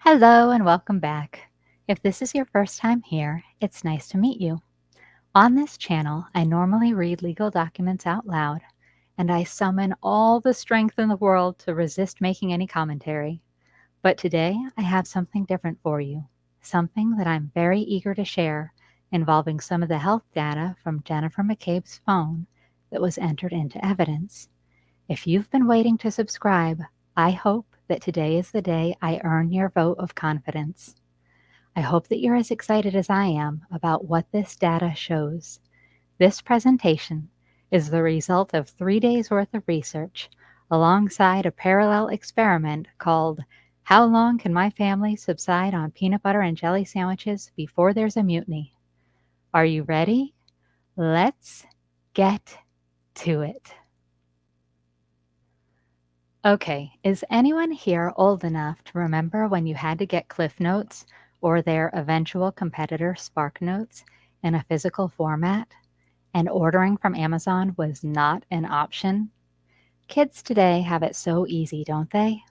Hello and welcome back. If this is your first time here, it's nice to meet you. On this channel, I normally read legal documents out loud, and I summon all the strength in the world to resist making any commentary. But today, I have something different for you, something that I'm very eager to share involving some of the health data from Jennifer McCabe's phone that was entered into evidence. If you've been waiting to subscribe, I hope that today is the day I earn your vote of confidence. I hope that you're as excited as I am about what this data shows. This presentation is the result of 3 days' worth of research alongside a parallel experiment called How Long Can My Family Subside on Peanut Butter and Jelly Sandwiches Before There's a Mutiny? Are you ready? Let's get to it. Okay, is anyone here old enough to remember when you had to get Cliff Notes or their eventual competitor Spark Notes in a physical format, and ordering from Amazon was not an option? Kids today have it so easy, don't they?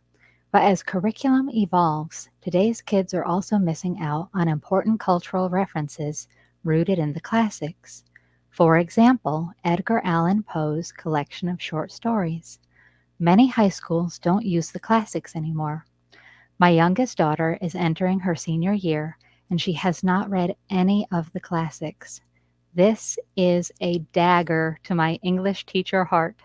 But as curriculum evolves, today's kids are also missing out on important cultural references rooted in the classics. For example, Edgar Allan Poe's collection of short stories. Many high schools don't use the classics anymore. My youngest daughter is entering her senior year, and she has not read any of the classics. This is a dagger to my English teacher heart.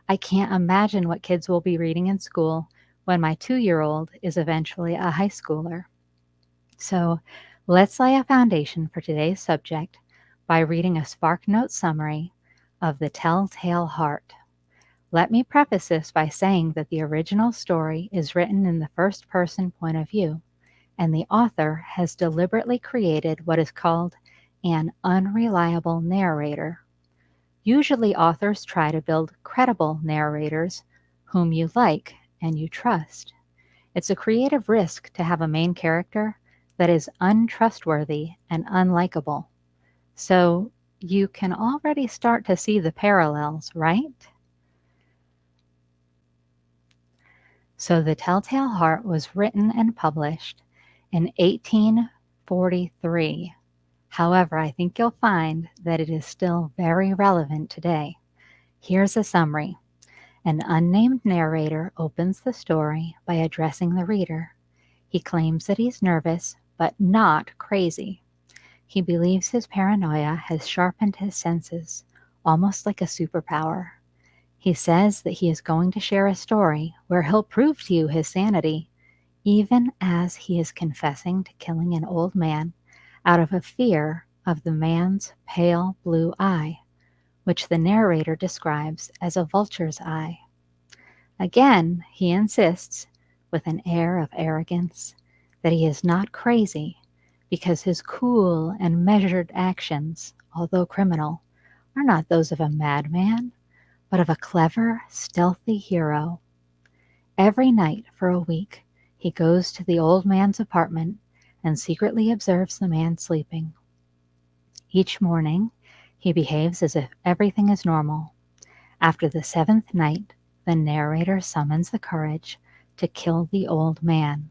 I can't imagine what kids will be reading in school when my 2-year-old is eventually a high schooler. So let's lay a foundation for today's subject by reading a SparkNote summary of the Telltale Heart. Let me preface this by saying that the original story is written in the first-person point of view, and the author has deliberately created what is called an unreliable narrator. Usually authors try to build credible narrators whom you like and you trust. It's a creative risk to have a main character that is untrustworthy and unlikable. So you can already start to see the parallels, right? So The Telltale Heart was written and published in 1843. However, I think you'll find that it is still very relevant today. Here's a summary. An unnamed narrator opens the story by addressing the reader. He claims that he's nervous, but not crazy. He believes his paranoia has sharpened his senses, almost like a superpower. He says that he is going to share a story where he'll prove to you his sanity, even as he is confessing to killing an old man out of a fear of the man's pale blue eye, which the narrator describes as a vulture's eye. Again, he insists, with an air of arrogance, that he is not crazy because his cool and measured actions, although criminal, are not those of a madman, but of a clever, stealthy hero. Every night for a week, he goes to the old man's apartment and secretly observes the man sleeping. Each morning, he behaves as if everything is normal. After the 7th night, the narrator summons the courage to kill the old man.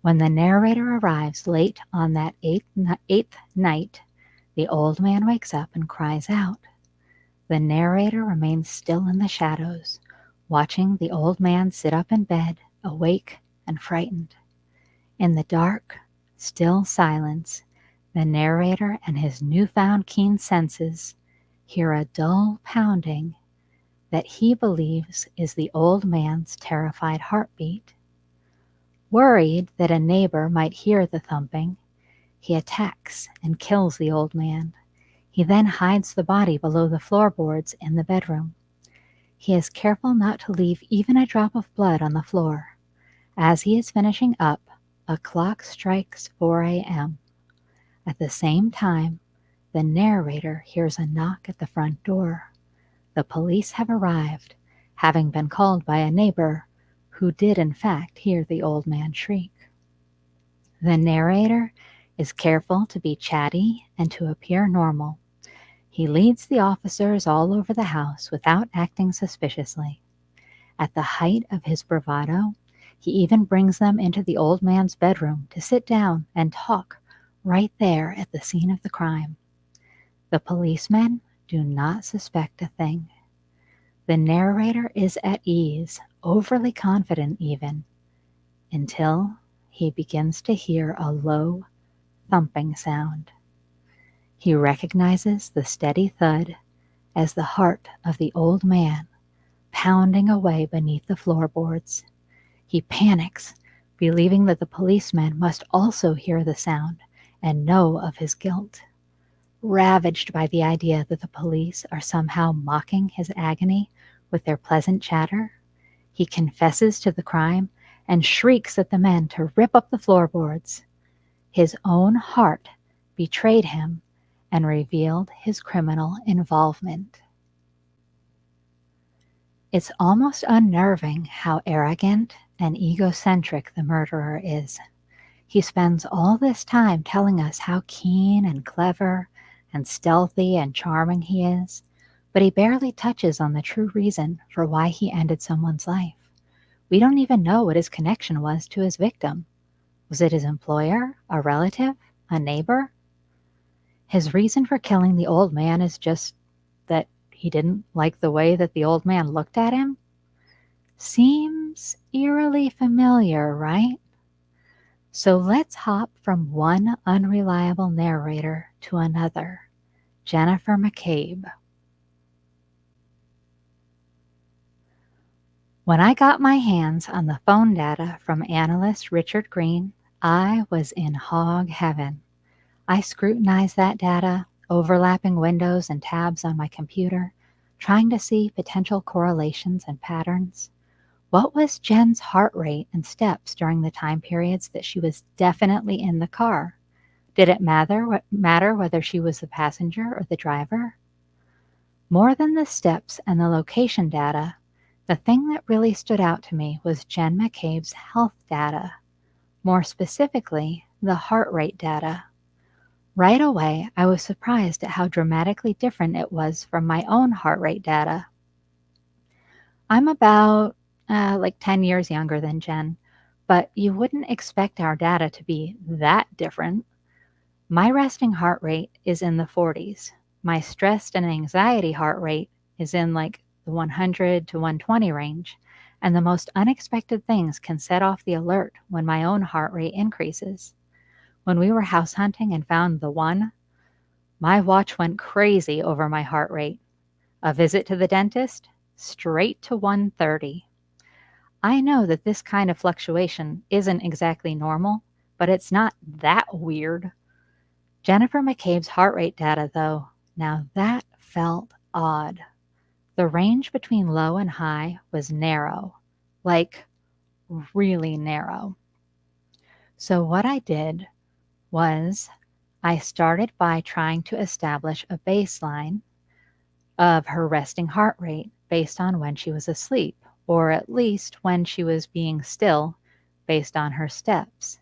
When the narrator arrives late on that eighth night, the old man wakes up and cries out. The narrator remains still in the shadows, watching the old man sit up in bed, awake and frightened. In the dark, still silence, the narrator and his newfound keen senses hear a dull pounding that he believes is the old man's terrified heartbeat. Worried that a neighbor might hear the thumping, he attacks and kills the old man. He then hides the body below the floorboards in the bedroom. He is careful not to leave even a drop of blood on the floor. As he is finishing up, a clock strikes 4 a.m. At the same time, the narrator hears a knock at the front door. The police have arrived, having been called by a neighbor who did in fact hear the old man shriek. The narrator is careful to be chatty and to appear normal. He leads the officers all over the house without acting suspiciously. At the height of his bravado, He even brings them into the old man's bedroom to sit down and talk right there at the scene of the crime. The policemen do not suspect a thing. The narrator is at ease, overly confident even, until he begins to hear a low, thumping sound. He recognizes the steady thud as the heart of the old man pounding away beneath the floorboards. He panics, believing that the policeman must also hear the sound and know of his guilt. Ravaged by the idea that the police are somehow mocking his agony with their pleasant chatter, he confesses to the crime and shrieks at the men to rip up the floorboards. His own heart betrayed him and revealed his criminal involvement. It's almost unnerving how arrogant and egocentric the murderer is. He spends all this time telling us how keen and clever and stealthy and charming he is, but he barely touches on the true reason for why he ended someone's life. We don't even know what his connection was to his victim. Was it his employer, a relative, a neighbor? His reason for killing the old man is just that he didn't like the way that the old man looked at him? Seems eerily familiar, right? So let's hop from one unreliable narrator to another, Jennifer McCabe. When I got my hands on the phone data from analyst Richard Green, I was in hog heaven. I scrutinized that data, overlapping windows and tabs on my computer, trying to see potential correlations and patterns. What was Jen's heart rate and steps during the time periods that she was definitely in the car? Did it matter whether she was the passenger or the driver? More than the steps and the location data, the thing that really stood out to me was Jen McCabe's health data, more specifically, the heart rate data. Right away, I was surprised at how dramatically different it was from my own heart rate data. I'm about 10 years younger than Jen, but you wouldn't expect our data to be that different. My resting heart rate is in the 40s. My stressed and anxiety heart rate is in the 100 to 120 range, and the most unexpected things can set off the alert when my own heart rate increases. When we were house hunting and found the one, my watch went crazy over my heart rate. A visit to the dentist, straight to 130. I know that this kind of fluctuation isn't exactly normal, but it's not that weird. Jennifer McCabe's heart rate data, though, now that felt odd. The range between low and high was narrow, really narrow. So what I did was I started by trying to establish a baseline of her resting heart rate based on when she was asleep, or at least when she was being still based on her steps.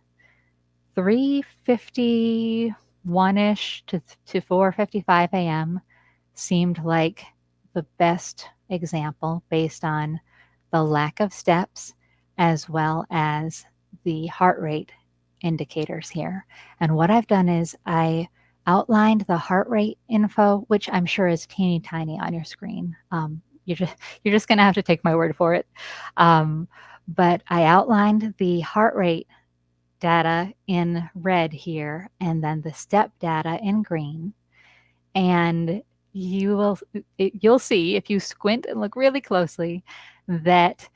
3:51-ish to 4:55 a.m. seemed like the best example based on the lack of steps as well as the heart rate indicators here. And what I've done is I outlined the heart rate info, which I'm sure is teeny tiny on your screen. You're just going to have to take my word for it. But I outlined the heart rate data in red here, and then the step data in green. And you'll see if you squint and look really closely that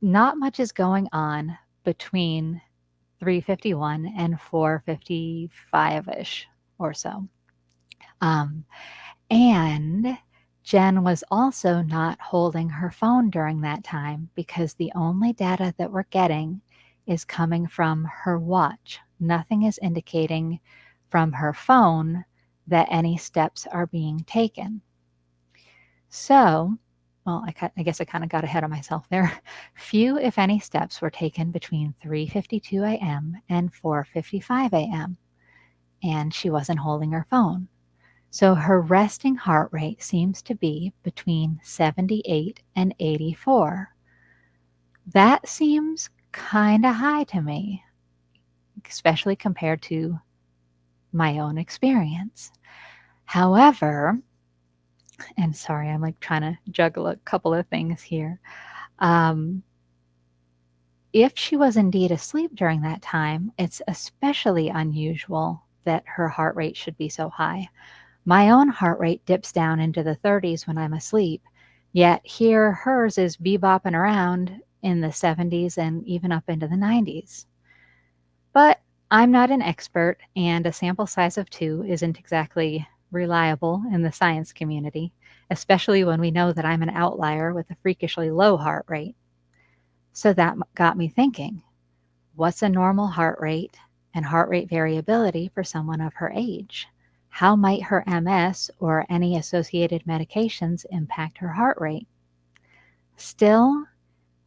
not much is going on between 3:51 and 4:55-ish or so. And Jen was also not holding her phone during that time because the only data that we're getting is coming from her watch. Nothing is indicating from her phone that any steps are being taken. So, well, I guess I kind of got ahead of myself there. Few, if any, steps were taken between 3:52 a.m. and 4:55 a.m., and she wasn't holding her phone. So her resting heart rate seems to be between 78 and 84. That seems kind of high to me, especially compared to my own experience. However, and sorry, I'm like trying to juggle a couple of things here. If she was indeed asleep during that time, it's especially unusual that her heart rate should be so high. My own heart rate dips down into the 30s when I'm asleep, yet here hers is bebopping around in the 70s and even up into the 90s. But I'm not an expert, and a sample size of 2 isn't exactly reliable in the science community, especially when we know that I'm an outlier with a freakishly low heart rate. So that got me thinking, what's a normal heart rate and heart rate variability for someone of her age? How might her MS or any associated medications impact her heart rate? Still,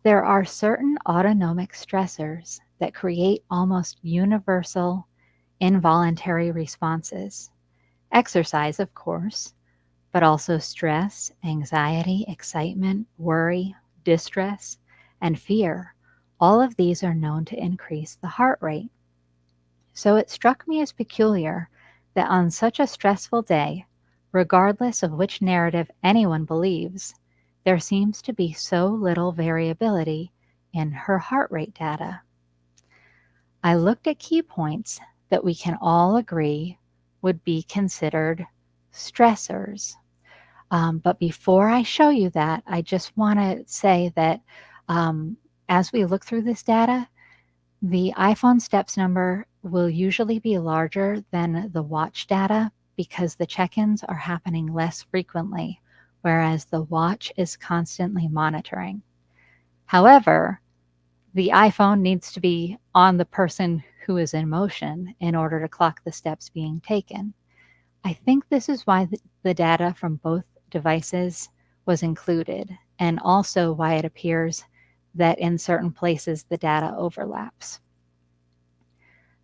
there are certain autonomic stressors that create almost universal involuntary responses. Exercise, of course, but also stress, anxiety, excitement, worry, distress, and fear. All of these are known to increase the heart rate. So it struck me as peculiar that on such a stressful day, regardless of which narrative anyone believes, there seems to be so little variability in her heart rate data. I looked at key points that we can all agree would be considered stressors. But before I show you that, I just want to say that as we look through this data, the iPhone steps number will usually be larger than the watch data because the check-ins are happening less frequently, whereas the watch is constantly monitoring. However, the iPhone needs to be on the person who is in motion in order to clock the steps being taken. I think this is why the data from both devices was included, and also why it appears that in certain places the data overlaps.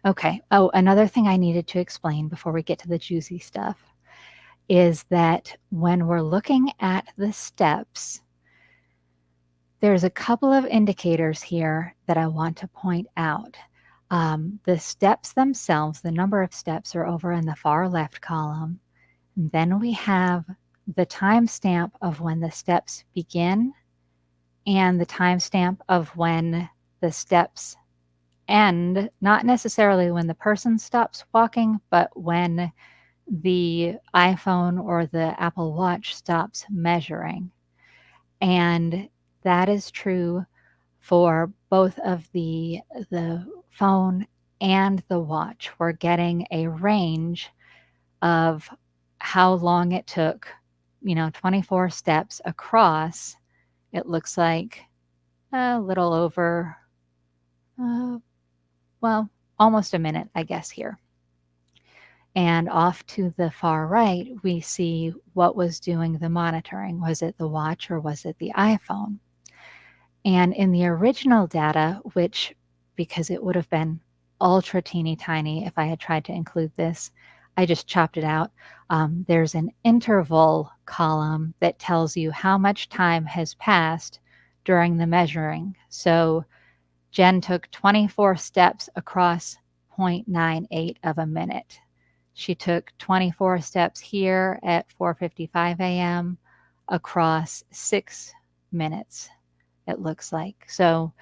Okay, another thing I needed to explain before we get to the juicy stuff is that when we're looking at the steps, there's a couple of indicators here that I want to point out. The steps themselves, the number of steps, are over in the far left column. And then we have the timestamp of when the steps begin and the timestamp of when the steps end, not necessarily when the person stops walking, but when the iPhone or the Apple Watch stops measuring. And that is true for both of the phone and the watch. We're getting a range of how long it took, 24 steps across. It looks like a little over, almost a minute, I guess, here. And off to the far right, we see what was doing the monitoring. Was it the watch or was it the iPhone? And in the original data, which, because it would have been ultra teeny tiny if I had tried to include this, I just chopped it out. There's an interval column that tells you how much time has passed during the measuring. So Jen took 24 steps across 0.98 of a minute. She took 24 steps here at 4:55 a.m. across 6 minutes, it looks like. So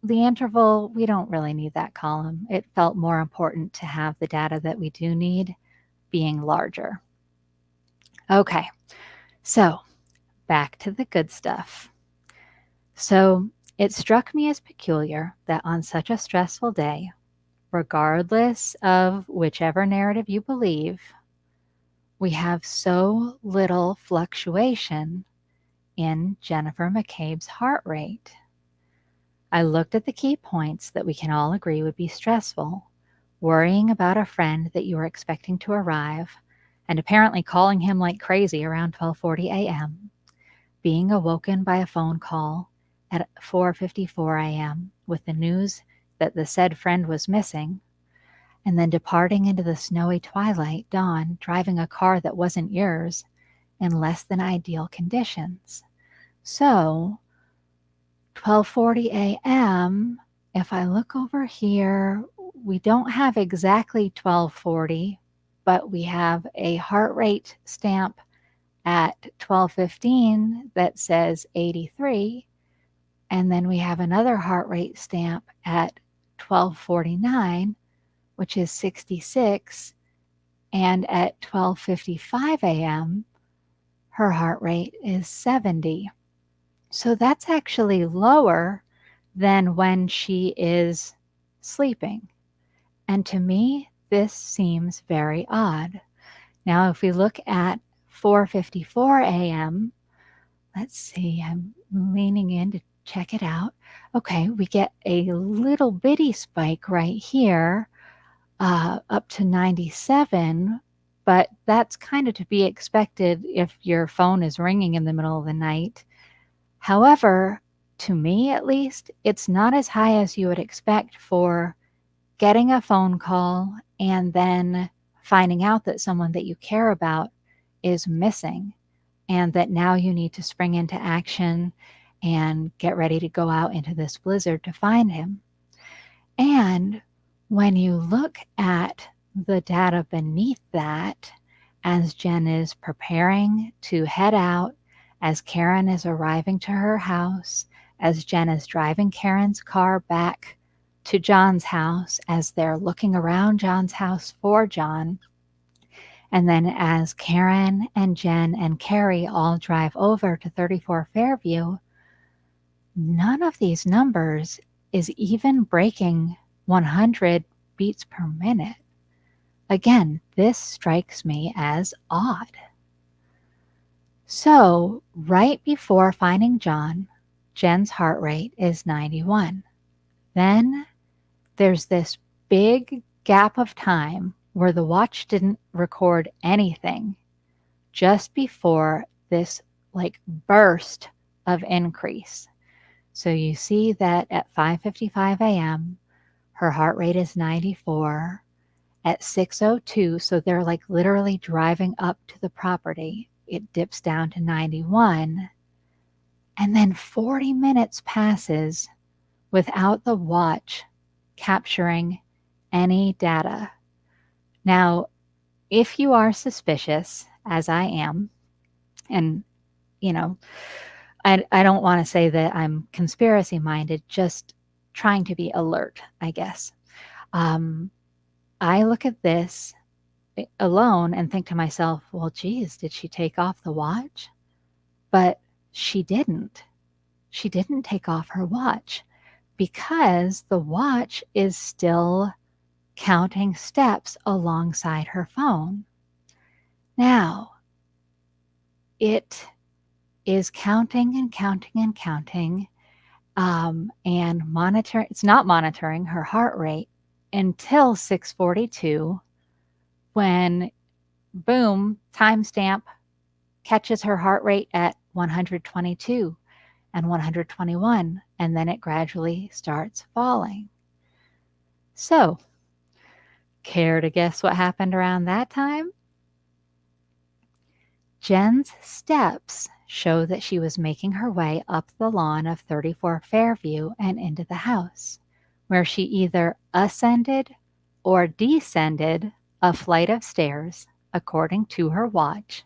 the interval, we don't really need that column. It felt more important to have the data that we do need being larger. Okay, so back to the good stuff. So it struck me as peculiar that on such a stressful day, regardless of whichever narrative you believe, we have so little fluctuation in Jennifer McCabe's heart rate. I looked at the key points that we can all agree would be stressful: worrying about a friend that you were expecting to arrive, and apparently calling him like crazy around 12:40 a.m., being awoken by a phone call at 4:54 a.m. with the news that the said friend was missing, and then departing into the snowy twilight dawn, driving a car that wasn't yours in less than ideal conditions. So 12:40 a.m. if I look over here, we don't have exactly 1240, but we have a heart rate stamp at 1215 that says 83. And then we have another heart rate stamp at 1249, which is 66. And at 12:55 a.m., her heart rate is 70. So that's actually lower than when she is sleeping. And to me, this seems very odd. Now, if we look at 4:54 a.m., let's see, I'm leaning in to check it out. Okay, we get a little bitty spike right here, up to 97, but that's kind of to be expected if your phone is ringing in the middle of the night. However, to me at least, it's not as high as you would expect for getting a phone call and then finding out that someone that you care about is missing and that now you need to spring into action and get ready to go out into this blizzard to find him. And when you look at the data beneath that, as Jen is preparing to head out, as Karen is arriving to her house, as Jen is driving Karen's car back to John's house, as they're looking around John's house for John, and then as Karen and Jen and Carrie all drive over to 34 Fairview, none of these numbers is even breaking 100 beats per minute. Again, this strikes me as odd. So, right before finding John, Jen's heart rate is 91. Then there's this big gap of time where the watch didn't record anything just before this like burst of increase. So you see that at 5:55 a.m., her heart rate is 94. At 6:02, so they're like literally driving up to the property, it dips down to 91. And then 40 minutes passes without the watch capturing any data. Now, if you are suspicious, as I am, and I don't want to say that I'm conspiracy minded, just trying to be alert, I guess. I look at this alone and think to myself, well, geez, did she take off the watch? But she didn't. She didn't take off her watch because the watch is still counting steps alongside her phone. Now, it is counting and counting and counting, and monitoring. It's not monitoring her heart rate until 6:42, when boom, timestamp catches her heart rate at 122 and 121, and then it gradually starts falling. So, care to guess what happened around that time? Jen's steps show that she was making her way up the lawn of 34 Fairview and into the house, where she either ascended or descended a flight of stairs, according to her watch,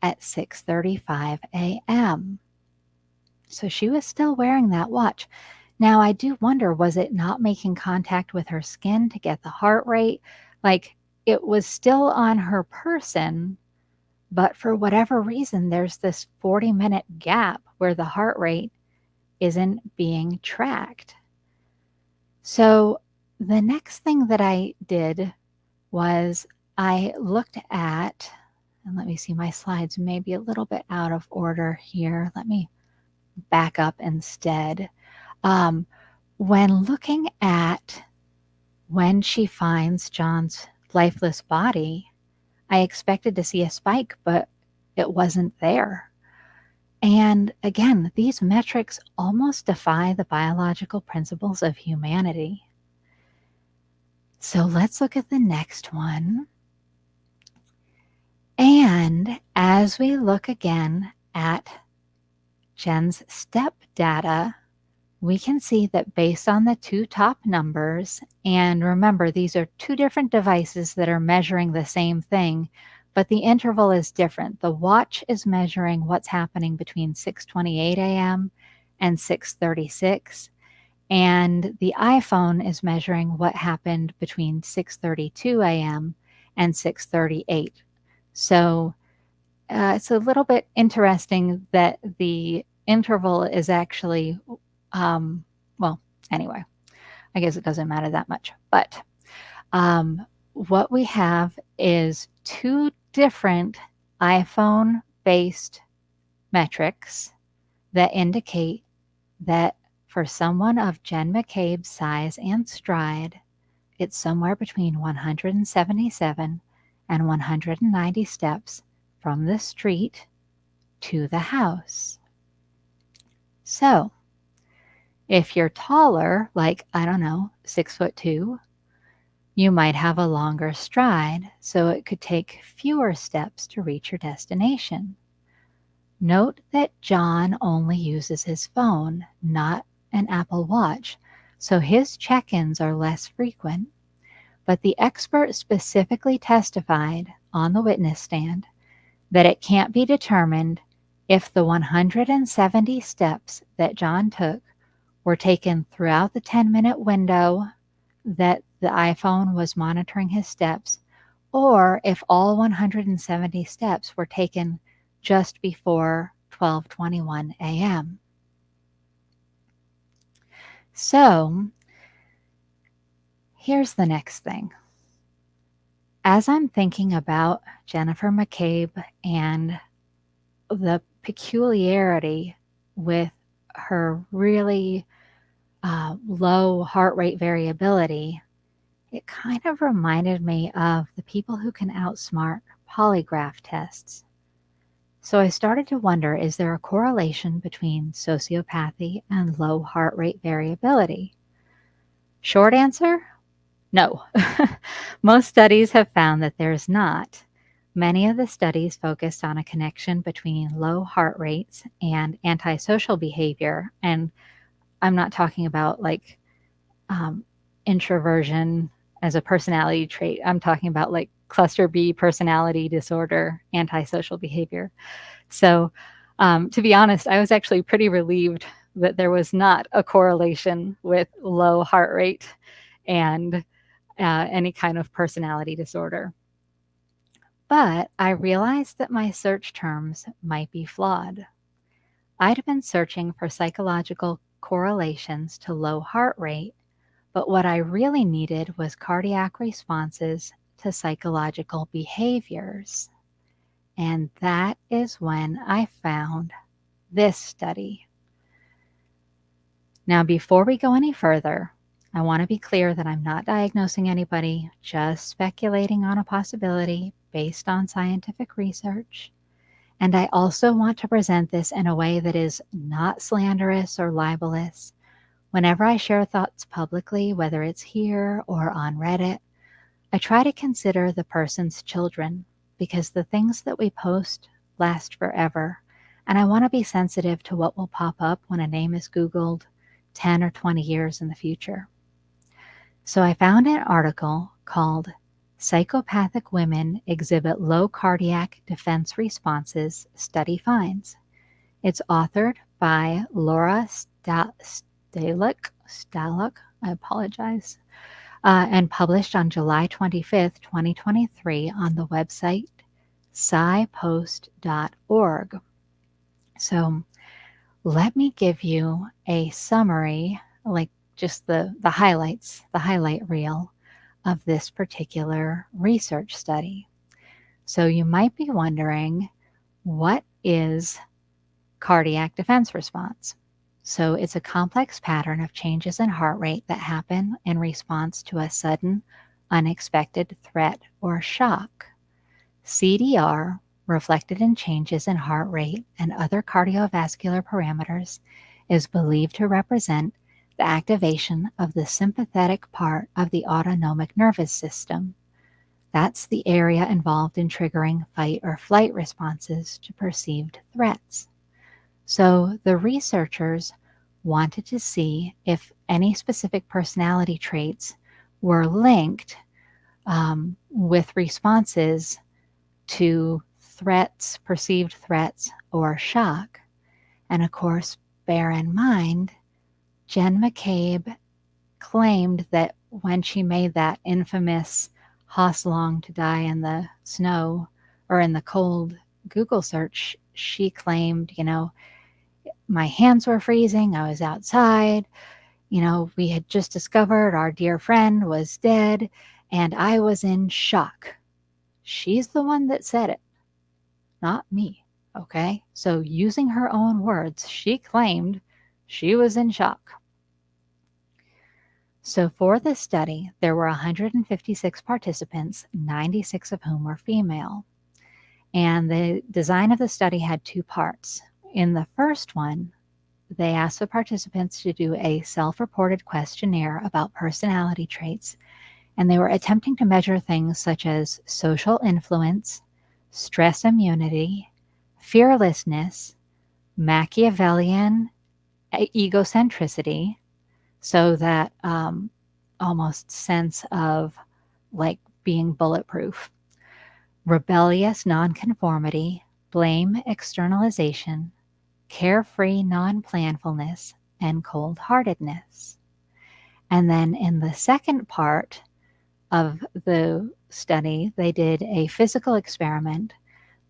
at 6:35 a.m. So she was still wearing that watch. Now, I do wonder, was it not making contact with her skin to get the heart rate? Like, it was still on her person, but for whatever reason, there's this 40-minute gap where the heart rate isn't being tracked. So the next thing that I did was I looked at, and let me see, my slides may be a little bit out of order here. Let me back up instead. When looking at when she finds John's lifeless body, I expected to see a spike, but it wasn't there. And again, these metrics almost defy the biological principles of humanity. So let's look at the next one. And as we look again at Jen's step data, we can see that based on the two top numbers, and remember, these are two different devices that are measuring the same thing, but the interval is different. The watch is measuring what's happening between 6:28 a.m. and 6:36, and the iPhone is measuring what happened between 6:32 a.m. and 6:38. So it's a little bit interesting that the interval is actually, well, anyway, I guess it doesn't matter that much. But what we have is two different iPhone based metrics that indicate that for someone of Jen McCabe's size and stride, it's somewhere between 177 and 190 steps from the street to the house. So, if you're taller, like, I don't know, 6'2", you might have a longer stride, so it could take fewer steps to reach your destination. Note that John only uses his phone, not an Apple Watch, so his check-ins are less frequent. But the expert specifically testified on the witness stand that it can't be determined if the 170 steps that John took were taken throughout the 10-minute window that the iPhone was monitoring his steps, or if all 170 steps were taken just before 12:21 a.m. So, here's the next thing. As I'm thinking about Jennifer McCabe and the peculiarity with her really low heart rate variability, it kind of reminded me of the people who can outsmart polygraph tests. So I started to wonder, is there a correlation between sociopathy and low heart rate variability? Short answer, no. Most studies have found that there's not. Many of the studies focused on a connection between low heart rates and antisocial behavior. And I'm not talking about like introversion as a personality trait. I'm talking about like cluster B personality disorder, antisocial behavior. So to be honest, I was actually pretty relieved that there was not a correlation with low heart rate and any kind of personality disorder. But I realized that my search terms might be flawed. I'd been searching for psychological correlations to low heart rate, but what I really needed was cardiac responses to psychological behaviors. And that is when I found this study. Now, before we go any further, I want to be clear that I'm not diagnosing anybody, just speculating on a possibility based on scientific research. And I also want to present this in a way that is not slanderous or libelous. Whenever I share thoughts publicly, whether it's here or on Reddit, I try to consider the person's children, because the things that we post last forever, and I want to be sensitive to what will pop up when a name is Googled 10 or 20 years in the future. So I found an article called Psychopathic Women Exhibit Low Cardiac Defense Responses, Study Finds. It's authored by Laura Stalick, I apologize, and published on July 25th, 2023 on the website scipost.org. So let me give you a summary, like just the highlights, the highlight reel of this particular research study. So you might be wondering, what is cardiac defense response? So it's a complex pattern of changes in heart rate that happen in response to a sudden, unexpected threat or shock. CDR, reflected in changes in heart rate and other cardiovascular parameters, is believed to represent the activation of the sympathetic part of the autonomic nervous system. That's the area involved in triggering fight or flight responses to perceived threats. So the researchers wanted to see if any specific personality traits were linked with responses to threats, perceived threats, or shock. And of course, bear in mind, Jen McCabe claimed that when she made that infamous "Haas long to die in the snow" or in the cold Google search, she claimed, my hands were freezing, I was outside, we had just discovered our dear friend was dead, and I was in shock. She's the one that said it, not me, okay? So using her own words, she claimed she was in shock. So for this study, there were 156 participants, 96 of whom were female. And the design of the study had two parts. In the first one, they asked the participants to do a self-reported questionnaire about personality traits, and they were attempting to measure things such as social influence, stress immunity, fearlessness, Machiavellian egocentricity, so that almost sense of like being bulletproof, rebellious nonconformity, blame externalization, carefree non-planfulness, and cold-heartedness. And then in the second part of the study, they did a physical experiment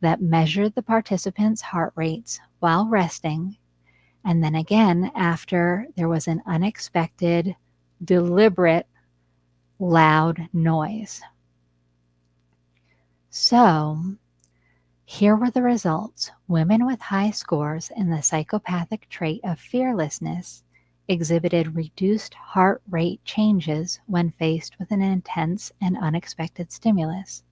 that measured the participants' heart rates while resting, and then again after there was an unexpected, deliberate, loud noise. So here were the results. Women with high scores in the psychopathic trait of fearlessness exhibited reduced heart rate changes when faced with an intense and unexpected stimulus.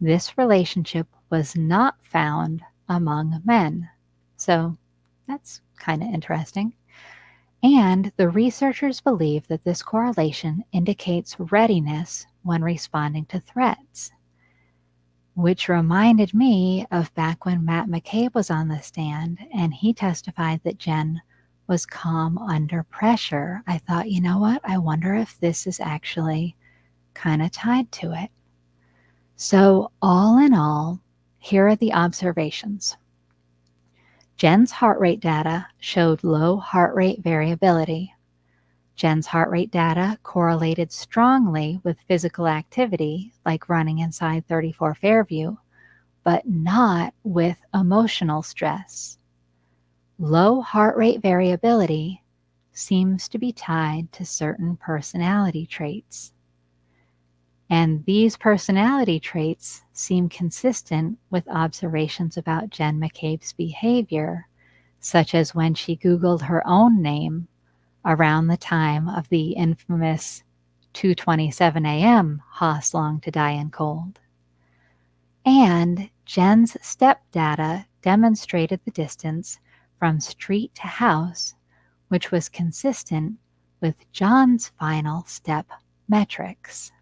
This relationship was not found among men. So that's kind of interesting. And the researchers believe that this correlation indicates readiness when responding to threats, which reminded me of back when Matt McCabe was on the stand and he testified that Jen was calm under pressure. I thought, you know what? I wonder if this is actually kind of tied to it. So all in all, here are the observations. Jen's heart rate data showed low heart rate variability. Jen's heart rate data correlated strongly with physical activity, like running inside 34 Fairview, but not with emotional stress. Low heart rate variability seems to be tied to certain personality traits. And these personality traits seem consistent with observations about Jen McCabe's behavior, such as when she Googled her own name around the time of the infamous 2:27 a.m. Haas long to die in cold. And Jen's step data demonstrated the distance from street to house, which was consistent with John's final step metrics.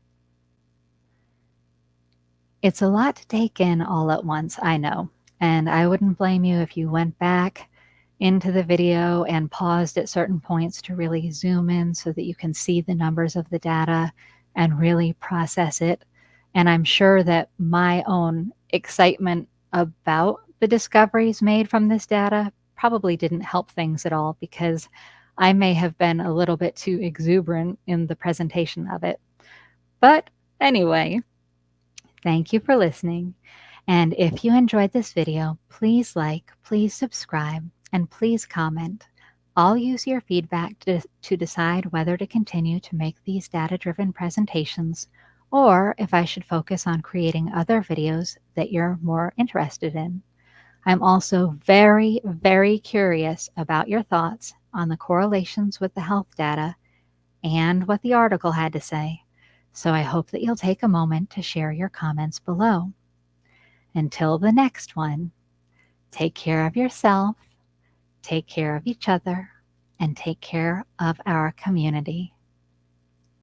It's a lot to take in all at once, I know, and I wouldn't blame you if you went back into the video and paused at certain points to really zoom in so that you can see the numbers of the data and really process it. And I'm sure that my own excitement about the discoveries made from this data probably didn't help things at all, because I may have been a little bit too exuberant in the presentation of it. But anyway, thank you for listening. And if you enjoyed this video, please like, please subscribe, and please comment. I'll use your feedback to decide whether to continue to make these data-driven presentations, or if I should focus on creating other videos that you're more interested in. I'm also very, very curious about your thoughts on the correlations with the health data and what the article had to say. So I hope that you'll take a moment to share your comments below. Until the next one, take care of yourself, take care of each other, and take care of our community.